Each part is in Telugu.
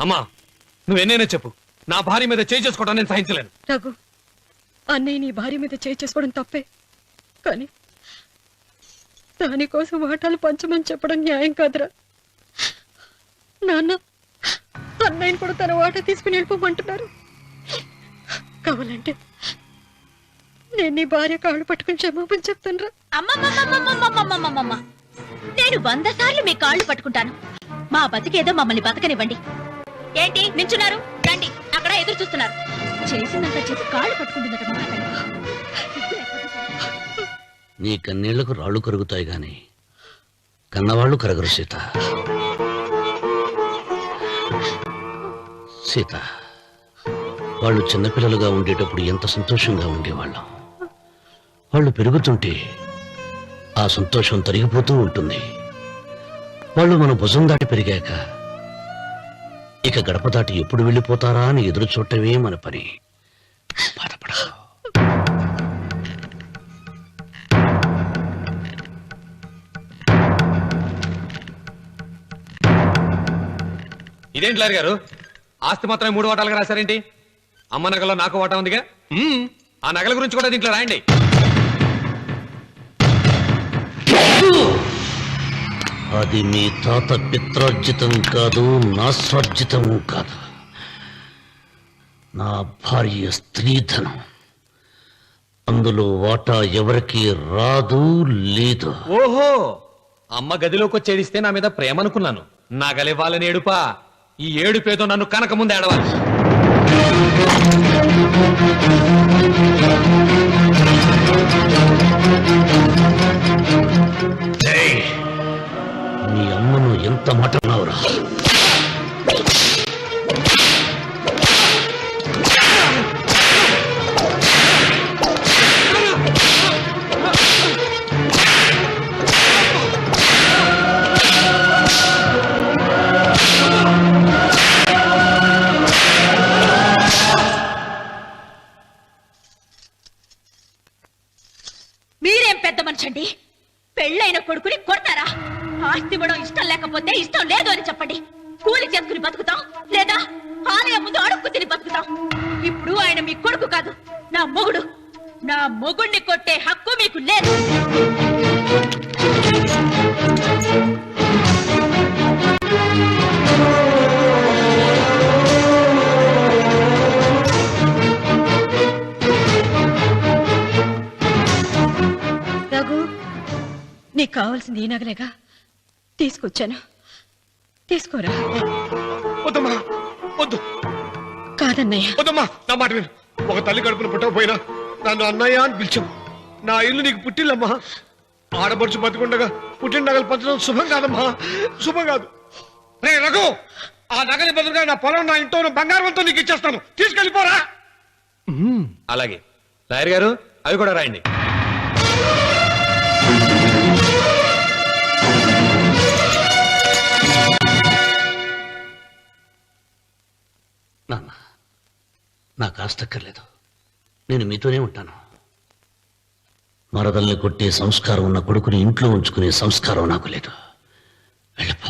అమ్మా నువ్వెన్నైనా చెప్పు, నా భార్య మీద చేయి చేసుకోవడం నేను సహించలేను. రఘు, అన్నయ్య నీ భార్య మీద చేయి చేసుకోవడం తప్పే, కానీ దానికోసం వాటాలు పంచమని చెప్పడం న్యాయం కాదురా. నాన్న అన్నయ్యని కూడా తన వాటా తీసుకుని వెళ్ళిపోమంటున్నారు. కావాలంటే నేను నీ భార్య కాళ్ళు పట్టుకుని క్షమాపణ చెప్తానురా. అమ్మమ్మమ్మమ్మమ్మమ్మమ్మమ్మమ్మ, నేను 100 సార్లు మీ కాళ్ళు పట్టుకుంటాను. మా బతికేదో మమ్మల్ని బతకనివ్వండి. ఏంటి నించున్నారు? రండి, అక్కడ ఎదురు చూస్తున్నారు. చేసిందంతా చేసి కాళ్ళు పట్టుకుంటుందట మా అతను. నీ కన్నీళ్లకు రాళ్లు కరుగుతాయి గాని కన్నవాళ్లు కరగరు సీత. సీత, వాళ్ళు చిన్నపిల్లలుగా ఉండేటప్పుడు ఎంత సంతోషంగా ఉండేవాళ్ళం. వాళ్ళు పెరుగుతుంటే ఆ సంతోషం తరిగిపోతూ ఉంటుంది. వాళ్ళు మన భుజం దాటి పెరిగాక ఇక గడప దాటి ఎప్పుడు వెళ్ళిపోతారా అని ఎదురు చూడటమే మన పని. బాధపడ. ఇదేంటి లారి గారు, ఆస్తి మాత్రమే 3 వాటాలుగా రాశారేంటి? అమ్మ నగలో నాకు వాటా ఉందిగా. ఆ నగల గురించి కూడా దీంట్లో రాయండి. అది మీ తాత పిత్రార్జితం కాదు, నా స్వార్జితం కాదు. నా భార్య స్త్రీధనం. అందులో వాటా ఎవరికి రాదు, లేదు. ఓహో, అమ్మ గదిలోకి వచ్చేడిస్తే నా మీద ప్రేమ అనుకున్నాను. నగలివ్వాలని ఏడుపా. ఈ ఏడుపేదో నన్ను కనక ముందు ఏడవాలి. నీ అమ్మను ఎంత మాట అన్నావురా? మీరేం పెద్ద మనిషండి? పెళ్ళైన కొడుకుని కొడతారా? ఆస్తి ఇవ్వడం ఇష్టం లేకపోతే ఇష్టం లేదు అని చెప్పండి. కూలి చేసుకుని బతుకుతాం, లేదా ఆలయం ముందు అడుక్కు తిని బతుకుతాం. ఇప్పుడు ఆయన మీ కొడుకు కాదు, నా మొగుడు. నా మొగుడిని కొట్టే హక్కు మీకు లేదు. రఘు, నీకు కావాల్సింది ఈ నగలేగా, తీసుకొచ్చాను, తీసుకోరా. వద్దమ్మా, వద్దు. కాదన్నయ్య. వద్దమ్మా, నా మాట విను. ఒక తల్లి కడుపును పుట్టకపోయినా నన్ను అన్నయ్య అని పిలిచావు. నా ఇల్లు నీకు పుట్టిల్లమ్మా. ఆడపడుచు బతికుండగా పుట్టిన నగలు పంచడం శుభం కాదమ్మా, శుభం కాదు. రే రఘు, ఆ నగలి బదులుగా నా పొలం, నా ఇంట్లో బంగారంతో నీకు ఇచ్చేస్తాను, తీసుకెళ్ళిపోరా. అలాగే లాయర్ గారు, అవి కూడా రాయండి. నాన్న, నాకు ఆస్తక్కర్లేదు. నేను మీతోనే ఉంటాను. మరదల్ని కొట్టే సంస్కారం ఉన్న కొడుకుని ఇంట్లో ఉంచుకునే సంస్కారం నాకు లేదు. వెళ్ళిపో.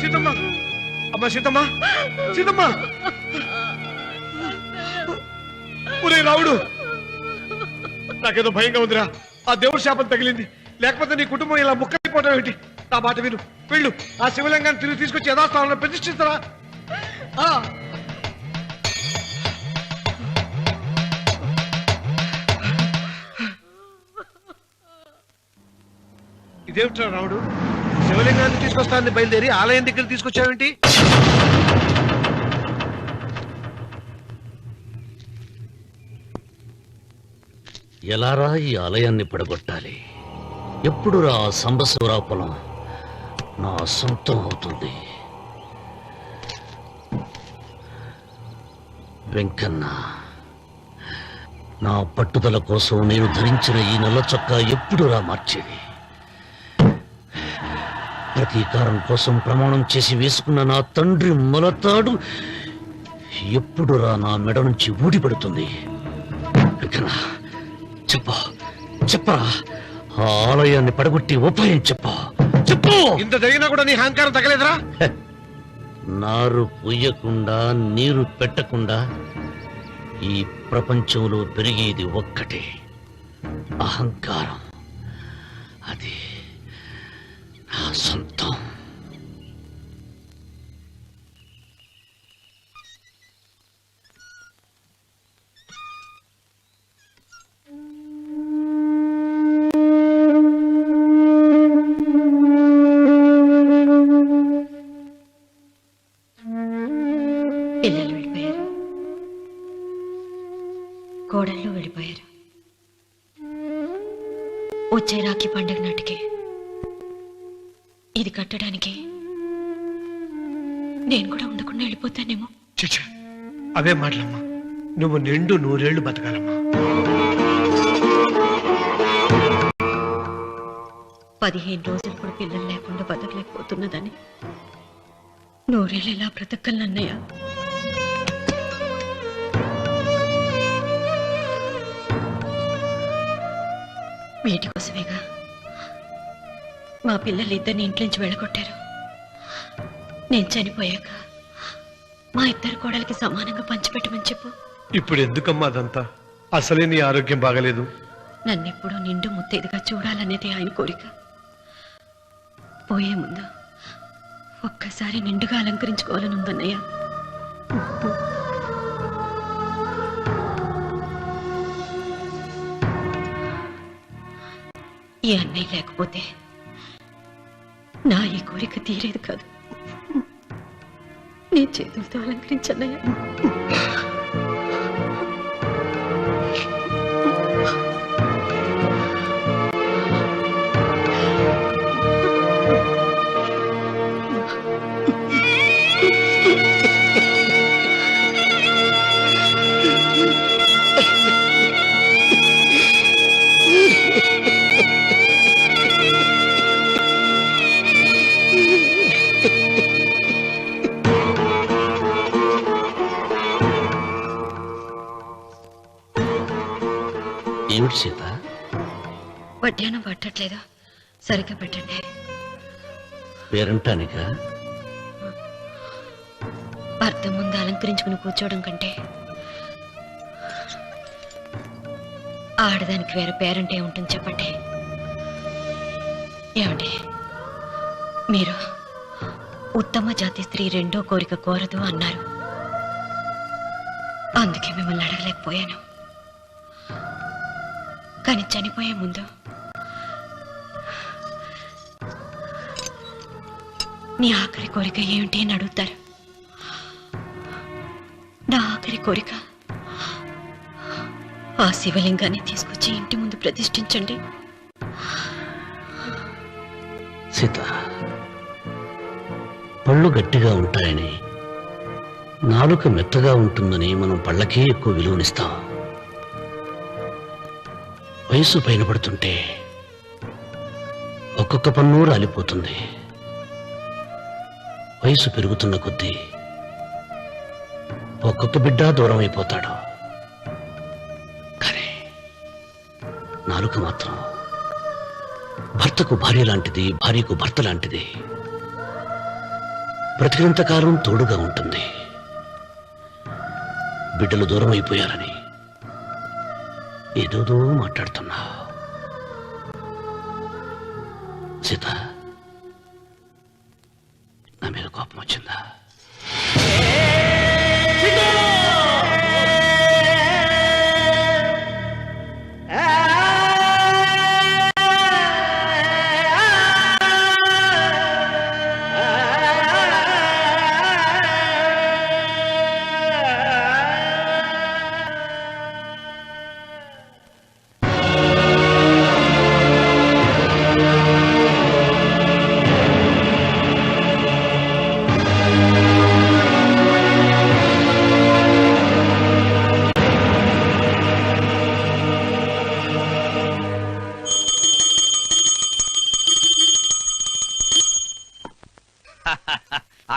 సీతమ్మ, అమ్మ సీతమ్మ, సీతమ్మ. ఒరే రావుడు, నాకేదో భయంగా ఉందిరా. ఆ దేవుడి శాపం తగిలింది, లేకపోతే నీ కుటుంబం ఇలా ముక్కైపోవడం ఏంటి? నా మాట విను, వెళ్ళు. ఆ శివలింగాన్ని తిరిగి తీసుకొచ్చి యథాస్థానంలో ప్రతిష్ఠిస్తారా? ఇదేమిట్రా రావుడు, శివలింగాన్ని తీసుకొస్తానని బయలుదేరి ఆలయం దగ్గర తీసుకొచ్చావేంటి? ఎలారా ఈ ఆలయాన్ని పడగొట్టాలి? ఎప్పుడురా సంబశివరా పొలం నా సొంతం అవుతుంది? వెంకన్న, నా పట్టుదల కోసం నేను ధరించిన ఈ నల్ల చొక్కా ఎప్పుడురా మార్చేది? ప్రతీకారం కోసం ప్రమాణం చేసి వేసుకున్న నా తండ్రి మొలతాడు ఎప్పుడురా నా మెడ నుంచి ఊడిపడుతుంది? వికనా, చెప్పరా ఆ ఆలయాన్ని పడగొట్టి ఉపాయం చెప్పు. ఇంత జరిగినా కూడా నీ అహంకారం తగలేదురా? నారు పొయ్యకుండా నీరు పెట్టకుండా ఈ ప్రపంచంలో పెరిగేది ఒక్కటే, అహంకారం. అది నా సొంతం. పిల్లలు వెళ్ళిపోయారు, కోడళ్ళు వెళ్ళిపోయారు. వచ్చే రాఖీ పండుగ నాటికి ఇది కట్టడానికి నేను కూడా ఉండకుండా వెళ్ళిపోతానేమో. చిచ్చా, అవే మాటలమ్మా. నువ్వు నిండు 100 ఏళ్ళు బతకాలమ్మా. 15 రోజులు కూడా పిల్లలు లేకుండా బతకలేకపోతున్నదని 100 ఏళ్ళు ఎలా బ్రతకలన్నయ్య? వీటి కోసమేగా మా పిల్లలు ఇద్దరిని ఇంట్లోంచి వెళ్ళగొట్టారు. నేను చనిపోయాక మా ఇద్దరు కోడలికి సమానంగా పంచిపెట్టమని చెప్పు. ఇప్పుడు ఎందుకమ్మా అదంతా? అసలే నీ ఆరోగ్యం బాగలేదు. నన్నెప్పుడు నిండు ముత్తైదుగా చూడాలనేది ఆయన కోరిక. పోయే ముందు ఒక్కసారి నిండుగా అలంకరించుకోవాలని ఉందన్నయ్య. ఈ అన్నయ్య లేకపోతే నా ఈ కోరిక తీరేది కాదు. నీ చేతులతో అలంకరించన్నయ్య. ఏమిటి సీత? వడ్డానం పట్టట్లేదు, సరిగ్గా పెట్టండి. పేరంటానికా? అర్థం ముందు అలంకరించుకుని కూర్చోవడం కంటే ఆడదానికి వేరే పేరంటే ఉంటుంది చెప్పండి. ఏమండి, మీరు ఉత్తమ జాతి స్త్రీ రెండో కోరిక కోరదు అన్నారు. అందుకే మిమ్మల్ని అడగలేకపోయాను. కానీ చనిపోయే ముందు నీ ఆఖరి కోరిక ఏమిటి అని అడుగుతారు. నా ఆఖరి కోరిక ఆ శివలింగాన్ని తీసుకొచ్చి ఇంటి ముందు ప్రతిష్ఠించండి. సీత, పళ్ళు గట్టిగా ఉంటాయని, నాలుక మెత్తగా ఉంటుందని మనం పళ్ళకే ఎక్కువ విలువనిస్తాం. వయసు పైన పడుతుంటే ఒక్కొక్క పన్ను రాలిపోతుంది. వయసు పెరుగుతున్న కొద్దీ ఒక్కొక్క బిడ్డ దూరం అయిపోతాడు. కానీ నాలుక మాత్రం భర్తకు భార్య లాంటిది, భార్యకు భర్త లాంటిది. బ్రతికినంతకాలం తోడుగా ఉంటుంది. బిడ్డలు దూరం అయిపోయారని ఏదోదో మాట్లాడుతున్నా. సీత, నా మీద కోపం వచ్చిందా?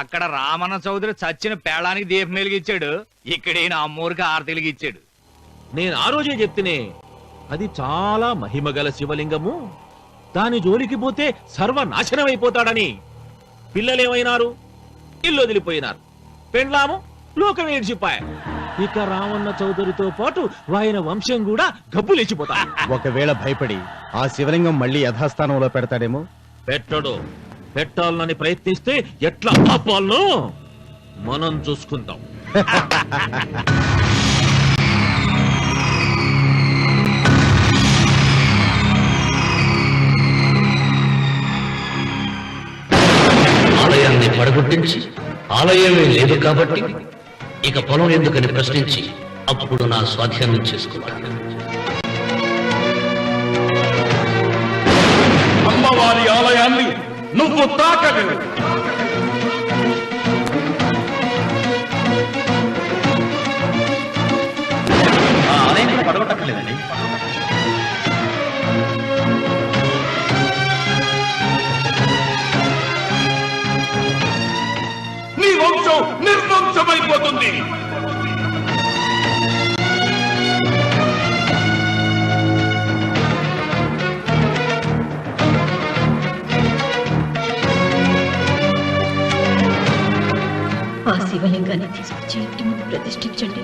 అక్కడ రామన్న చౌదరి చచ్చిన పేళానికి దీపం వెలిగించాడు, ఇక్కడ ఈయన అమ్మూరికి ఆరతి వెలిగించాడు. నేను ఆ రోజే చెప్తేనే అది చాలా మహిమగల శివలింగము, దాని జోలికి పోతే సర్వనాశనం అయిపోతాడని. పిల్లలేమైనారు? ఇల్లు వదిలిపోయినారు. పెండ్లాము లోకం ఏడ్చిపాయ. ఇక రామన్న చౌదరితో పాటు ఆయన వంశం కూడా గబ్బులేచిపోతా. ఒకవేళ భయపడి ఆ శివలింగం మళ్ళీ యథాస్థానంలో పెడతాడేమో. పెట్టడు. పెట్టాలని ప్రయత్నిస్తే ఎట్లా ఆపాలనో మనం చూసుకుందాం. ఆలయాన్ని పడగొట్టించి ఆలయమే లేదు కాబట్టి ఇక పొలం ఎందుకని ప్రశ్నించి అప్పుడు నా స్వాధీనం చేసుకున్నాను. అమ్మవారి ఆలయాన్ని నువ్వు తాకలేవు. ఆ ఆలయాన్ని పడగొట్టలేదండి. నీ వంశం నిర్వంశమైపోతుంది. ఆ శివలింగాన్ని తీసుకొచ్చి ఇంటి ముందు ప్రతిష్ఠించండి.